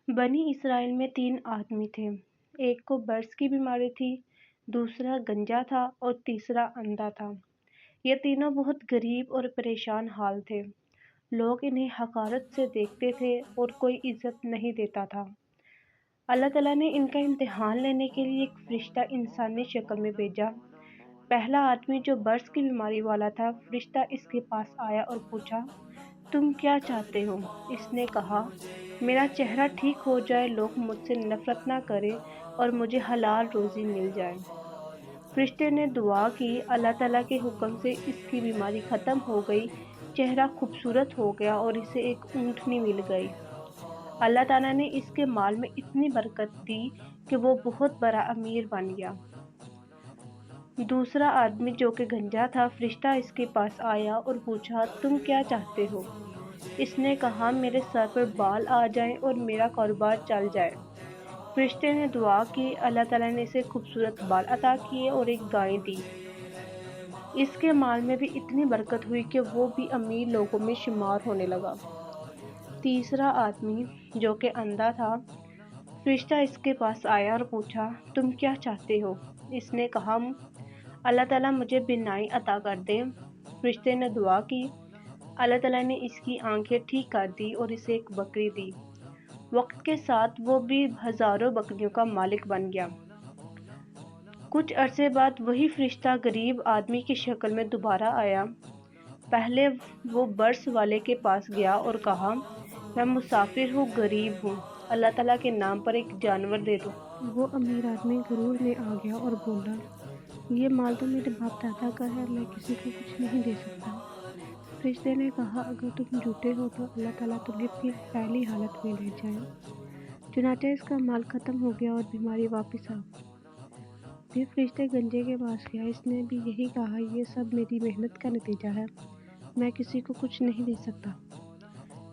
بنی اسرائیل میں 3 آدمی تھے۔ ایک کو برس کی بیماری تھی، دوسرا گنجا تھا اور تیسرا اندھا تھا۔ یہ تینوں بہت غریب اور پریشان حال تھے۔ لوگ انہیں حقارت سے دیکھتے تھے اور کوئی عزت نہیں دیتا تھا۔ اللہ تعالیٰ نے ان کا امتحان لینے کے لیے ایک فرشتہ انسانی شکل میں بھیجا۔ پہلا آدمی جو برس کی بیماری والا تھا، فرشتہ اس کے پاس آیا اور پوچھا، تم کیا چاہتے ہو؟ اس نے کہا، میرا چہرہ ٹھیک ہو جائے، لوگ مجھ سے نفرت نہ کریں اور مجھے حلال روزی مل جائے۔ فرشتے نے دعا کی، اللہ تعالیٰ کے حکم سے اس کی بیماری ختم ہو گئی، چہرہ خوبصورت ہو گیا اور اسے ایک اونٹنی مل گئی۔ اللہ تعالیٰ نے اس کے مال میں اتنی برکت دی کہ وہ بہت بڑا امیر بن گیا۔ دوسرا آدمی جو کہ گنجا تھا، فرشتہ اس کے پاس آیا اور پوچھا، تم کیا چاہتے ہو؟ اس نے کہا، میرے سر پر بال آ جائیں اور میرا کاروبار چل جائے۔ فرشتے نے دعا کی، اللہ تعالیٰ نے اسے خوبصورت بال عطا کیے اور ایک گائے دی۔ اس کے مال میں بھی اتنی برکت ہوئی کہ وہ بھی امیر لوگوں میں شمار ہونے لگا۔ تیسرا آدمی جو کہ اندھا تھا، فرشتہ اس کے پاس آیا اور پوچھا، تم کیا چاہتے ہو؟ اس نے کہا، اللہ تعالیٰ مجھے بینائی عطا کر دے۔ فرشتے نے دعا کی، اللہ تعالیٰ نے اس کی آنکھیں ٹھیک کر دی اور اسے ایک بکری دی۔ وقت کے ساتھ وہ بھی ہزاروں بکریوں کا مالک بن گیا۔ کچھ عرصے بعد وہی فرشتہ غریب آدمی کی شکل میں دوبارہ آیا۔ پہلے وہ برس والے کے پاس گیا اور کہا، میں مسافر ہوں، غریب ہوں، اللہ تعالیٰ کے نام پر ایک جانور دے دو۔ وہ امیر آدمی غرور میں آ گیا اور بولا، یہ مال تو میرے باپ دادا کا ہے، میں کسی کو کچھ نہیں دے سکتا۔ فرشتے نے کہا، اگر تم جھوٹے ہو تو اللہ تعالیٰ تمہیں پھر پہلی حالت میں لے جائے۔ چنانچہ اس کا مال ختم ہو گیا اور بیماری واپس آ گئی۔ پھر فرشتے گنجے کے پاس گیا، اس نے بھی یہی کہا، یہ سب میری محنت کا نتیجہ ہے، میں کسی کو کچھ نہیں دے سکتا۔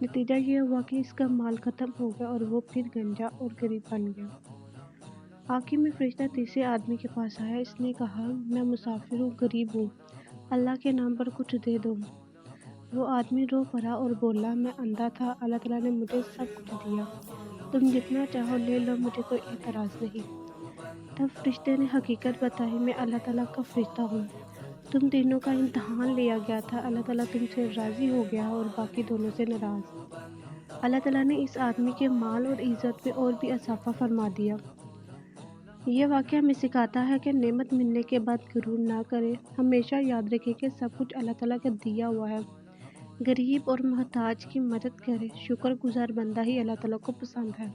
نتیجہ یہ ہوا کہ اس کا مال ختم ہو گیا اور وہ پھر گنجا اور غریب بن گیا۔ آخر میں فرشتہ تیسرے آدمی کے پاس آیا، اس نے کہا، میں مسافر ہوں، غریب ہوں، اللہ کے نام پر کچھ دے دو۔ وہ آدمی رو پڑا اور بولا، میں اندھا تھا، اللہ تعالیٰ نے مجھے سب کچھ دیا، تم جتنا چاہو لے لو، مجھے کوئی اعتراض نہیں۔ تب فرشتے نے حقیقت بتائی، میں اللہ تعالیٰ کا فرشتہ ہوں، تم تینوں کا امتحان لیا گیا تھا، اللہ تعالیٰ تم سے راضی ہو گیا اور باقی دونوں سے ناراض۔ اللہ تعالیٰ نے اس آدمی کے مال اور عزت پہ اور بھی اضافہ فرما دیا۔ یہ واقعہ ہمیں سکھاتا ہے کہ نعمت ملنے کے بعد غرور نہ کرے، ہمیشہ یاد رکھے کہ سب کچھ اللہ تعالیٰ کا دیا ہوا ہے۔ غریب اور محتاج کی مدد کرے، شکر گزار بندہ ہی اللہ تعالیٰ کو پسند ہے۔